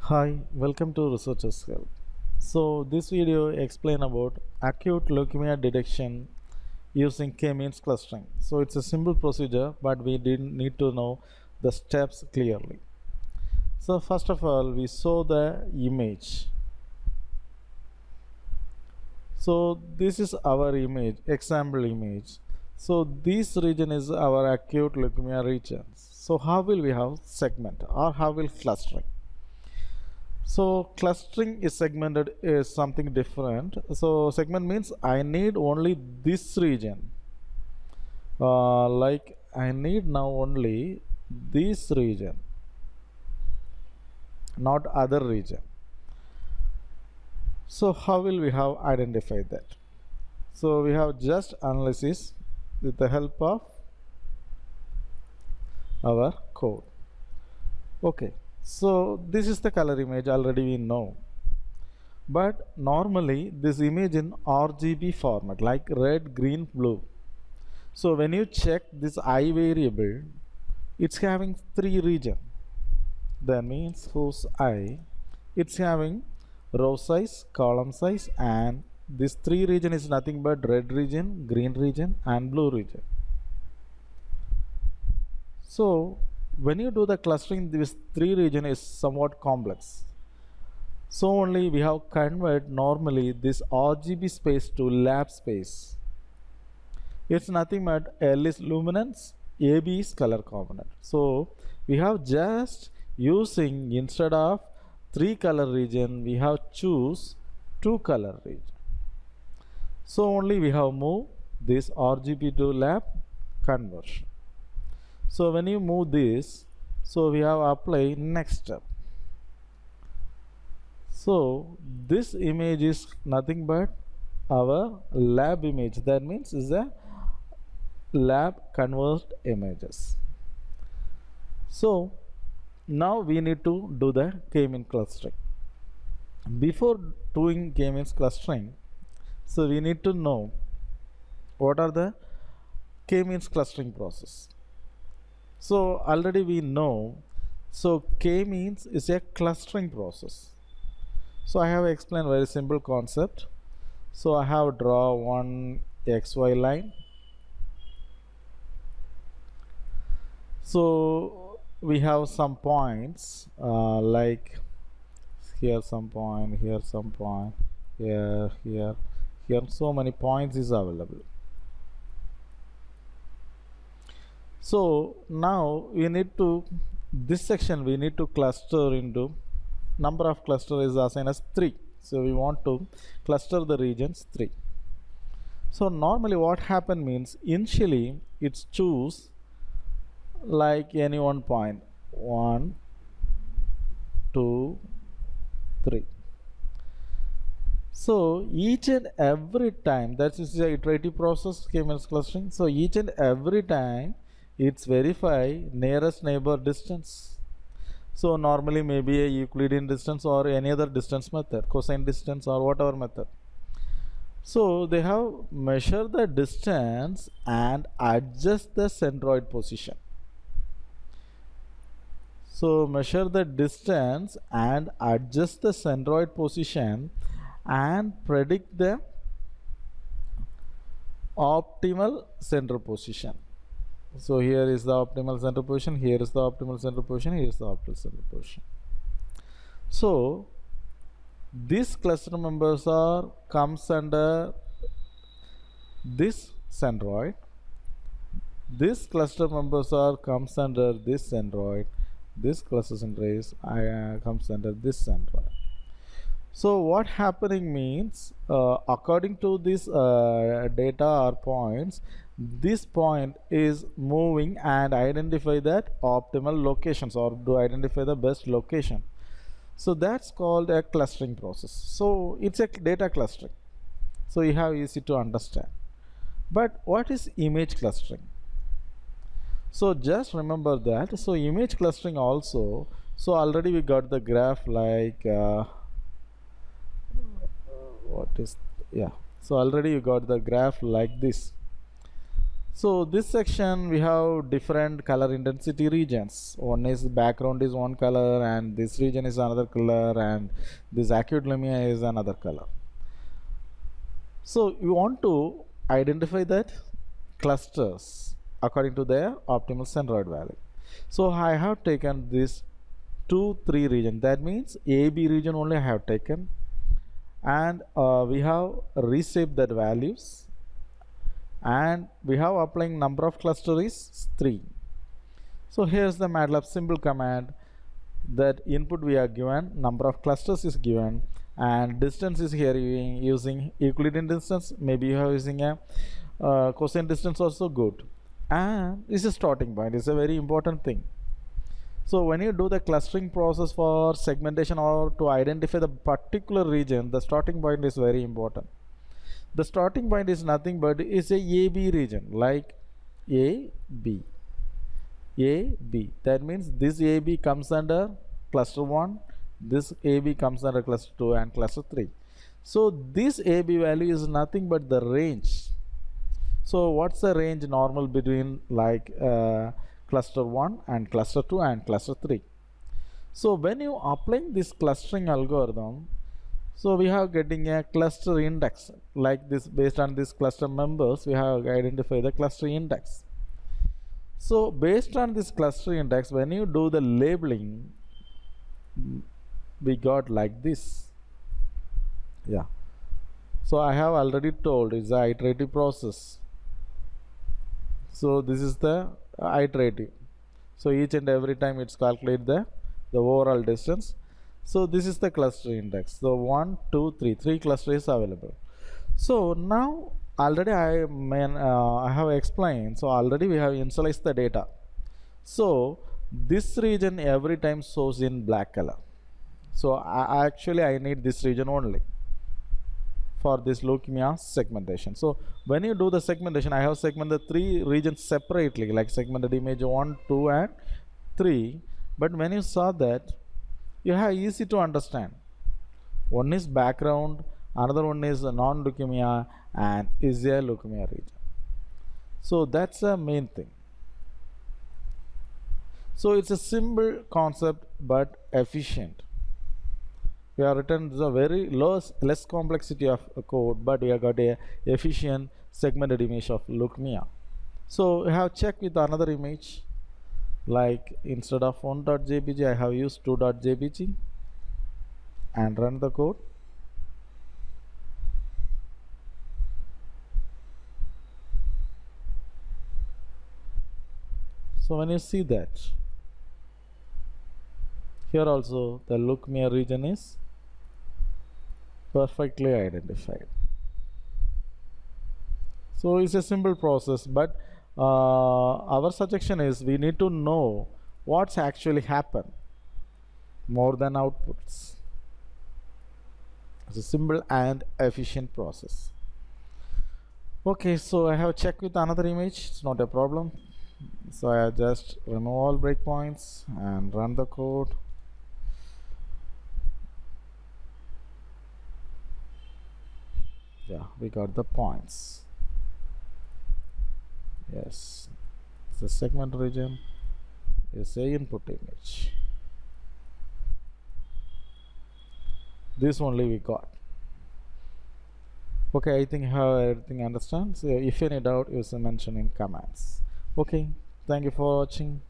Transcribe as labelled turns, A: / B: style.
A: Hi, welcome to Researchers Help. So this video explain about acute leukemia detection using k-means clustering. So it's a simple procedure, but we didn't need to know the steps clearly. So first of all, we saw the image. So this is our image, example image. So this region is our acute leukemia region. So how will we have segment or how will clustering? So clustering is segmented is something different. So segment means I need only this region. Like I need now only this region, not other region. So how will we have identified that? So we have just analysis with the help of our code. Okay. So this is the color image already we know. But normally this image in RGB format like red, green, blue. So when you check this I variable, it's having three region. That means whose I, it's having row size, column size, and this three region is nothing but red region, green region, and blue region. So when you do the clustering, this three region is somewhat complex. So only we have convert normally this RGB space to lab space. It's nothing but L is luminance, AB is color component. So we have just using instead of three color region, we have choose two color region. So only we have move this RGB to lab conversion. So when you move this, so we have apply next step. So this image is nothing but our lab image. That means is a lab convert images. So now we need to do the k-means clustering. Before doing k-means clustering, so we need to know what are the k-means clustering process. So already we know, so k-means is a clustering process. So I have explained very simple concept. So I have draw one XY line. So we have some points like here some point, here some point, here, here, here. So many points is available. So now we need to, this section we need to cluster into, number of cluster is assigned as 3. So we want to cluster the regions 3. So normally what happen means initially it's choose like any one point 1 2 3. So each and every time, that is the iterative process k-means clustering. So each and every time it's verify nearest neighbor distance. So normally maybe a Euclidean distance or any other distance method, cosine distance or whatever method. So they have measured the distance and adjust the centroid position. So measure the distance and adjust the centroid position and predict the optimal center position. So here is the optimal center position, here is the optimal center position, here is the optimal center position. So these cluster members are comes under this centroid. This cluster members are comes under this centroid. This cluster centroid comes under this centroid. So what happening means according to this data or points, this point is moving and identify that optimal locations or to identify the best location. So that's called a clustering process. So it's a data clustering. So you have easy to understand. But what is image clustering? So just remember that. So image clustering also. So already we got the graph like what is, yeah, so already you got the graph like this. So this section we have different color intensity regions. One is background is one color, and this region is another color, and this acute lumia is another color. So you want to identify that clusters according to their optimal centroid value. So I have taken this 2-3 region, that means AB region only I have taken, and we have reshaped that values, and we have applying number of cluster is 3. So here's the MATLAB simple command, that input we are given, number of clusters is given, and distance is here using Euclidean distance. Maybe you are using a cosine distance also good, and this is starting point. It's a very important thing. So when you do the clustering process for segmentation or to identify the particular region, the starting point is very important. The starting point is nothing but is a AB region, like AB. That means this AB comes under cluster 1, this AB comes under cluster 2 and cluster 3. So this AB value is nothing but the range. So what's the range normal between like cluster 1 and cluster 2 and cluster 3? So when you applying this clustering algorithm, so we have getting a cluster index like this. Based on this cluster members, we have identify the cluster index. So based on this cluster index, when you do the labeling, we got like this. Yeah, so I have already told it's the iterative process. So this is the iterative. So each and every time it's calculate the overall distance. So this is the cluster index. So 1 2 3 clusters is available. So now already I have explained. So already we have initialized the data. So this region every time shows in black color. So actually I need this region only for this leukemia segmentation. So when you do the segmentation, I have segmented 3 regions separately, like segmented image 1 2 and 3. But when you saw that, you have easy to understand. One is background, another one is non-leukemia, and is a leukemia region. So that's the main thing. So it's a simple concept but efficient. We have written the very less complexity of a code, but we have got a efficient segmented image of leukemia. So we have checked with another image, like instead of 1.jpg I have used 2.jpg, and run the code. So when you see that, here also the leukemia region is perfectly identified. So it's a simple process, but our suggestion is we need to know what's actually happened more than outputs. It's a simple and efficient process. Okay, so I have checked with another image. It's not a problem. So I just remove all breakpoints and run the code. Yeah, we got the points. Yes, the segment region is a input image. This only we got. Okay, I think how everything understands. So if any doubt, you can mention in comments. Okay, thank you for watching.